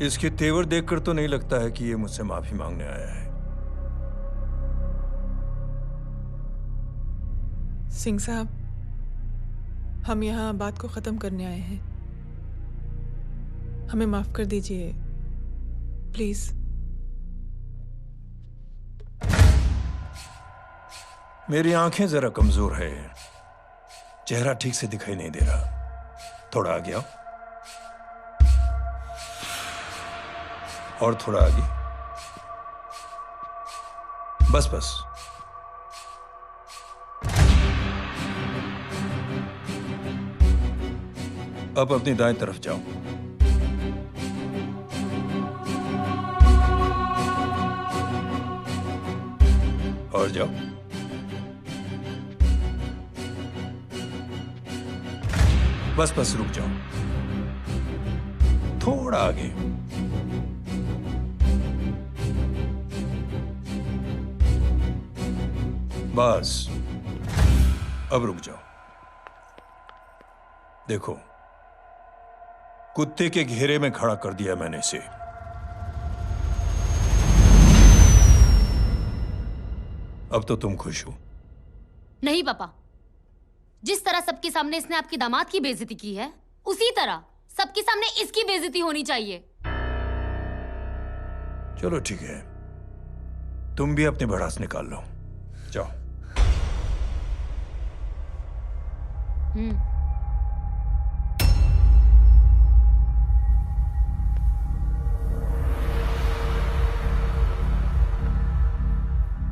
इसके तेवर देखकर तो नहीं लगता है कि ये मुझसे माफी मांगने आया है। सिंह साहब, हम यहाँ बात को खत्म करने आए हैं। हमें माफ कर दीजिए प्लीज। मेरी आंखें जरा कमजोर है, चेहरा ठीक से दिखाई नहीं दे रहा। थोड़ा आगे आओ, और थोड़ा आगे। बस बस। अब अपनी दाएं तरफ जाओ। और जाओ। बस बस रुक जाओ, थोड़ा आगे। बस अब रुक जाओ। देखो, कुत्ते के घेरे में खड़ा कर दिया मैंने इसे। अब तो तुम खुश हो? नहीं पापा, जिस तरह सबके सामने इसने आपकी दामाद की बेइज्जती की है, उसी तरह सबके सामने इसकी बेइज्जती होनी चाहिए। चलो ठीक है, तुम भी अपनी भड़ास निकाल लो। जाओ।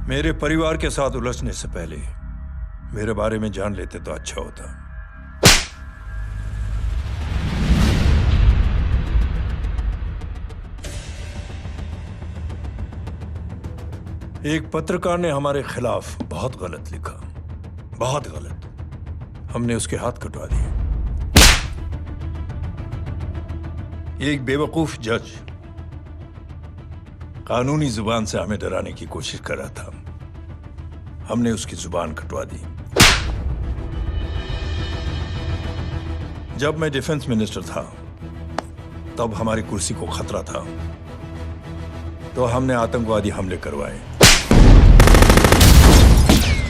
मेरे परिवार के साथ उलझने से पहले मेरे बारे में जान लेते तो अच्छा होता। एक पत्रकार ने हमारे खिलाफ बहुत गलत लिखा, बहुत गलत। हमने उसके हाथ कटवा दिए। एक बेवकूफ जज कानूनी जुबान से हमें डराने की कोशिश कर रहा था। हमने उसकी जुबान कटवा दी। जब मैं डिफेंस मिनिस्टर था, तब हमारी कुर्सी को खतरा था, तो हमने आतंकवादी हमले करवाए।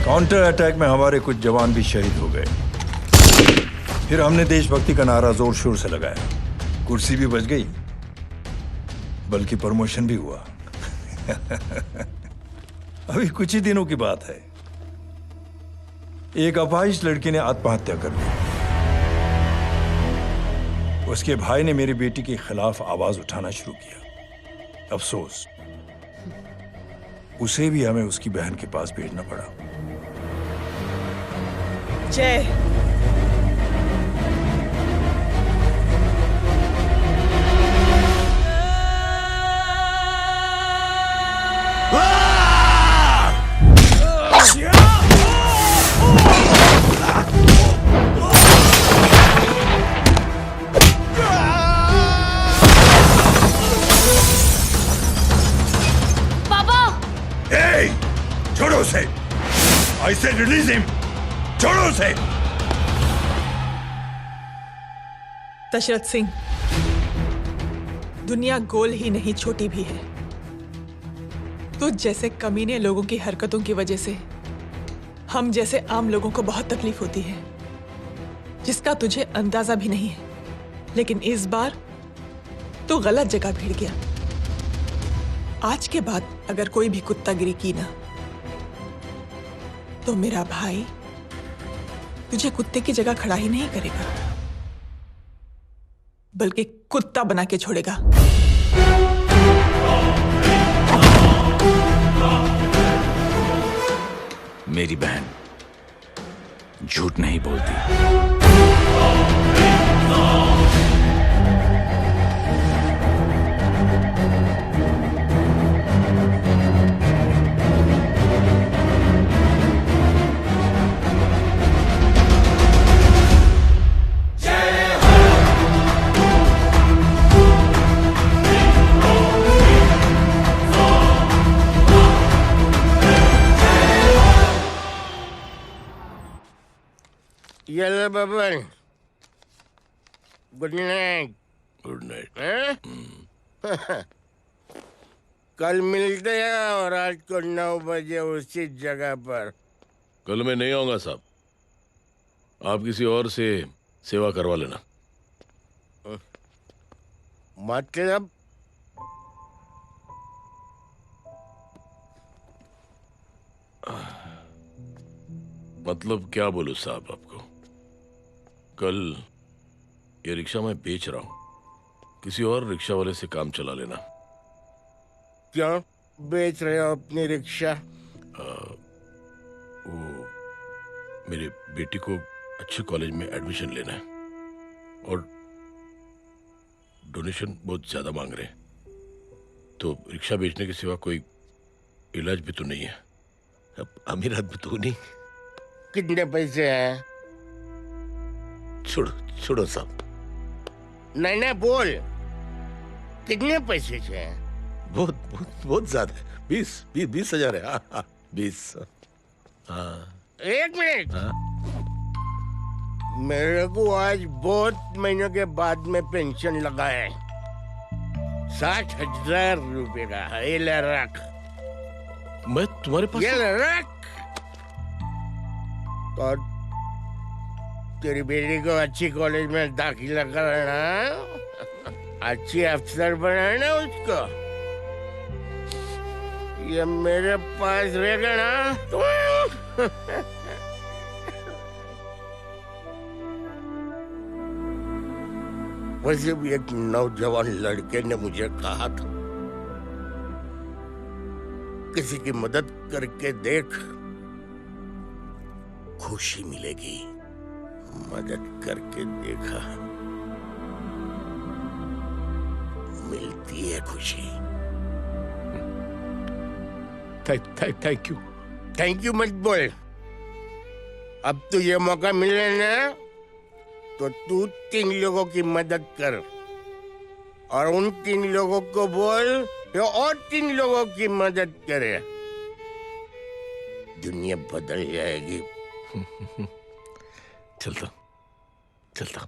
काउंटर अटैक में हमारे कुछ जवान भी शहीद हो गए। फिर हमने देशभक्ति का नारा जोर शोर से लगाया। कुर्सी भी बच गई, बल्कि प्रमोशन भी हुआ। अभी कुछ ही दिनों की बात है, एक अपाहिज लड़की ने आत्महत्या कर ली। उसके भाई ने मेरी बेटी के खिलाफ आवाज उठाना शुरू किया। अफसोस, उसे भी हमें उसकी बहन के पास भेजना पड़ा। जय। छोड़ो उसे! I said release him! छोड़ो उसे! दशरथ सिंह, दुनिया गोल ही नहीं छोटी भी है। तुझ जैसे कमीने लोगों की हरकतों की वजह से हम जैसे आम लोगों को बहुत तकलीफ होती है, जिसका तुझे अंदाजा भी नहीं है। लेकिन इस बार तू गलत जगह भिड़ गया। आज के बाद अगर कोई भी कुत्तागिरी की ना, तो मेरा भाई तुझे कुत्ते की जगह खड़ा ही नहीं करेगा, बल्कि कुत्ता बना के छोड़ेगा। मेरी बहन झूठ नहीं बोलती। Yellow bubble. Good night. Good night. Huh? कल मिलते हैं और रात को 9 बजे उसी जगह पर। कल मैं नहीं आऊंगा साहब, आप किसी और से सेवा करवा लेना। मतलब मतलब क्या बोलूं साहब आपको। कल ये रिक्शा मैं बेच रहा हूं, किसी और रिक्शा वाले से काम चला लेना। क्यों बेच रहे हो अपनी रिक्शा? वो मेरे बेटी को अच्छे कॉलेज में एडमिशन लेना है और डोनेशन बहुत ज्यादा मांग रहे हैं, तो रिक्शा बेचने के सिवा कोई इलाज भी तो नहीं है। अब अमीर आदमी तो नहीं। कितने पैसे हैं? छोड़ो छोड़ो साहब, नहीं नहीं बोल, कितने पैसे हैं? बहुत बहुत बहुत ज्यादा है। 20,000 है। हाँ 20। हाँ 1 मिनट। हाँ? मेरे को आज बहुत महीनों के बाद में पेंशन लगा है। 60,000 रुपए का है। ये ले रख। मैं तुम्हारे पास ये ले रख। और तेरी बेटी को अच्छी कॉलेज में दाखिला कराना, अच्छी अफसर बनाना उसको। ये मेरे पास रहेगा ना तो वैसे भी एक नौजवान लड़के ने मुझे कहा था, किसी की मदद करके देख, खुशी मिलेगी। मदद करके देखा, मिलती है खुशी। Thank you. थैंक यू मत बोल। अब तो ये मौका मिले ना, तो तू 3 लोगों की मदद कर और उन 3 लोगों को बोल जो और 3 लोगों की मदद करे। दुनिया बदल जाएगी। चलता चलता।